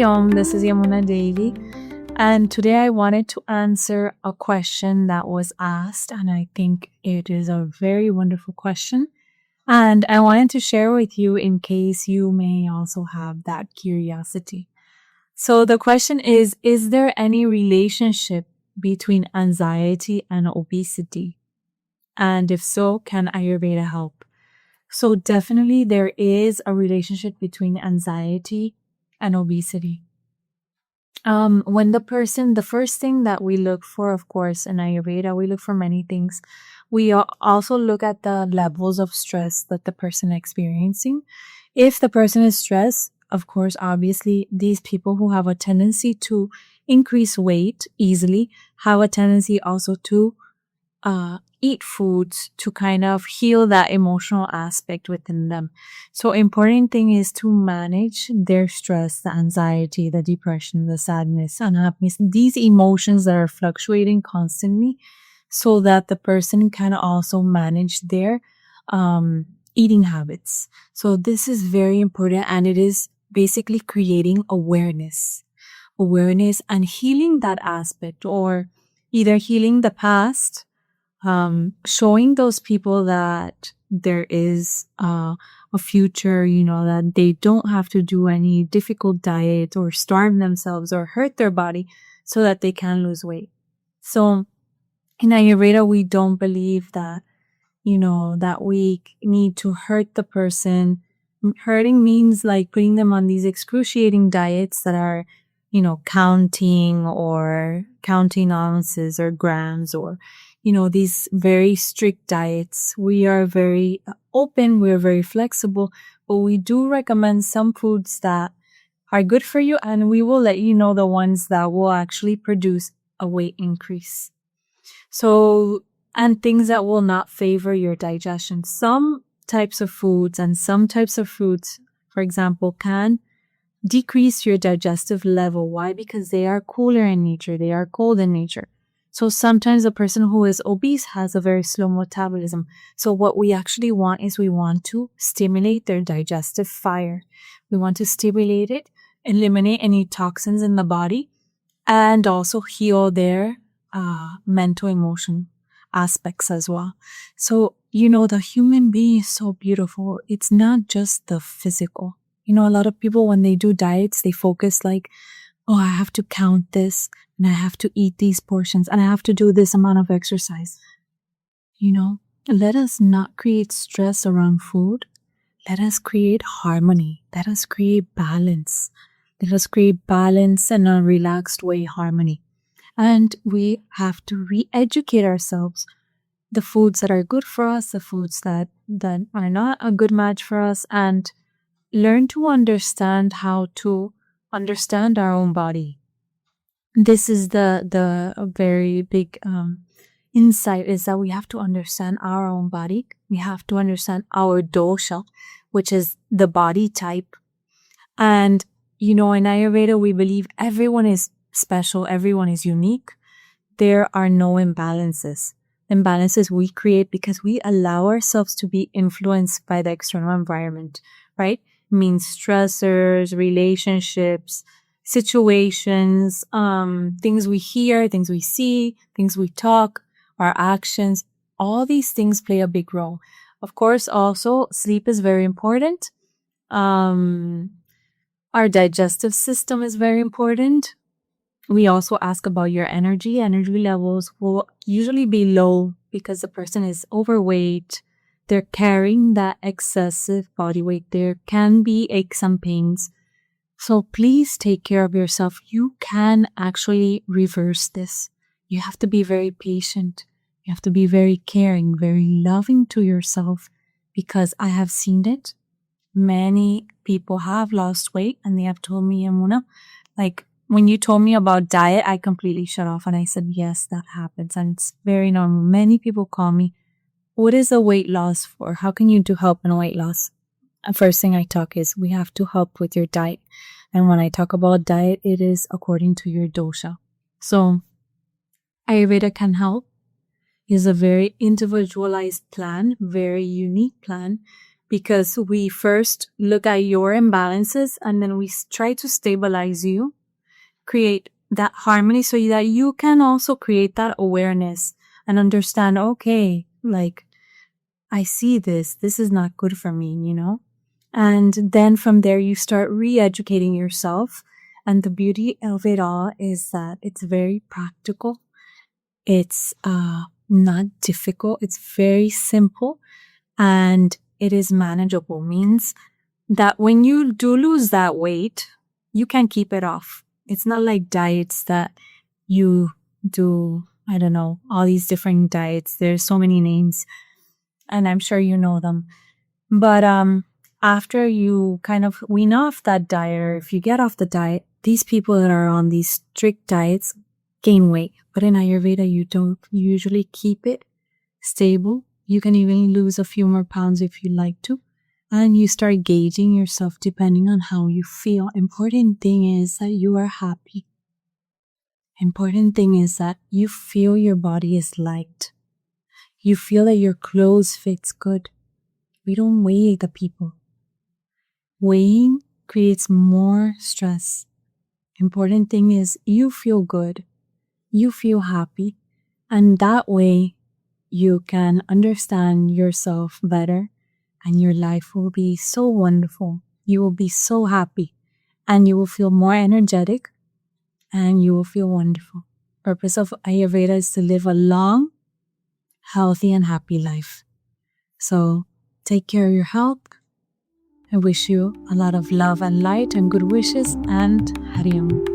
Om, this is Yamuna Devi, and today I wanted to answer a question that was asked, and I think it is a very wonderful question. And I wanted to share with you in case you may also have that curiosity. So the question is there any relationship between anxiety and obesity? And if so, can Ayurveda help? So definitely there is a relationship between anxiety and obesity. When the first thing that we look for, of course, in Ayurveda, we look for many things. We also look at the levels of stress that the person is experiencing. If the person is stressed, of course, obviously, these people who have a tendency to increase weight easily have a tendency also to eat foods to kind of heal that emotional aspect within them. So important thing is to manage their stress, the anxiety, the depression, the sadness, unhappiness, these emotions that are fluctuating constantly so that the person can also manage their eating habits. So this is very important, and it is basically creating awareness and healing that aspect, or either healing the past, showing those people that there is a future, that they don't have to do any difficult diet or starve themselves or hurt their body so that they can lose weight. So in Ayurveda, we don't believe that, that we need to hurt the person. Hurting means like putting them on these excruciating diets that are, counting ounces or grams, or these very strict diets. We are very open, we're very flexible, but we do recommend some foods that are good for you, and we will let you know the ones that will actually produce a weight increase. So, and things that will not favor your digestion. Some types of foods and some types of fruits, for example, can decrease your digestive level. Why? Because they are cooler in nature, they are cold in nature. So sometimes a person who is obese has a very slow metabolism. So what we actually want is we want to stimulate their digestive fire. We want to stimulate it, eliminate any toxins in the body, and also heal their mental emotion aspects as well. So, the human being is so beautiful. It's not just the physical. A lot of people, when they do diets, they focus like, oh, I have to count this, and I have to eat these portions, and I have to do this amount of exercise. Let us not create stress around food. Let us create harmony. Let us create balance. Let us create balance and a relaxed way, harmony. And we have to re-educate ourselves. The foods that are good for us, the foods that are not a good match for us, and learn to understand how to understand our own body. This is the very big insight, is that we have to understand our own body. We have to understand our dosha, which is the body type. And, in Ayurveda, we believe everyone is special. Everyone is unique. There are no imbalances. Imbalances we create because we allow ourselves to be influenced by the external environment, right? Means stressors, relationships, situations, things we hear, things we see, things we talk, our actions. All these things play a big role. Of course, also sleep is very important. Our digestive system is very important. We also ask about your energy. Energy levels will usually be low because the person is overweight. They're carrying that excessive body weight. There can be aches and pains. So please take care of yourself. You can actually reverse this. You have to be very patient. You have to be very caring, very loving to yourself, because I have seen it. Many people have lost weight and they have told me, Yamuna, like, when you told me about diet, I completely shut off, and I said, yes, that happens. And it's very normal. Many people call me, what is a weight loss for? How can you do help in weight loss? The first thing I talk is we have to help with your diet. And when I talk about diet, it is according to your dosha. So Ayurveda can help. It's a very individualized plan, very unique plan. because we first look at your imbalances and then we try to stabilize you, create that harmony so that you can also create that awareness and understand, okay, like, I see this is not good for me, And then from there, you start re-educating yourself. And the beauty of it all is that it's very practical. It's not difficult. It's very simple and it is manageable. Means that when you do lose that weight, you can keep it off. It's not like diets that you do, I don't know, all these different diets. There's so many names and I'm sure you know them. But after you kind of wean off that diet, or if you get off the diet, these people that are on these strict diets gain weight. But in Ayurveda, you don't usually keep it stable. You can even lose a few more pounds if you like to. And you start gauging yourself depending on how you feel. Important thing is that you are happy. Important thing is that you feel your body is liked. You feel that your clothes fits good. We don't weigh the people. Weighing creates more stress. Important thing is you feel good. You feel happy. And that way you can understand yourself better and your life will be so wonderful. You will be so happy and you will feel more energetic and you will feel wonderful. Purpose of Ayurveda is to live a long, healthy and happy life. So take care of your health. I wish you a lot of love and light and good wishes and Hari Om.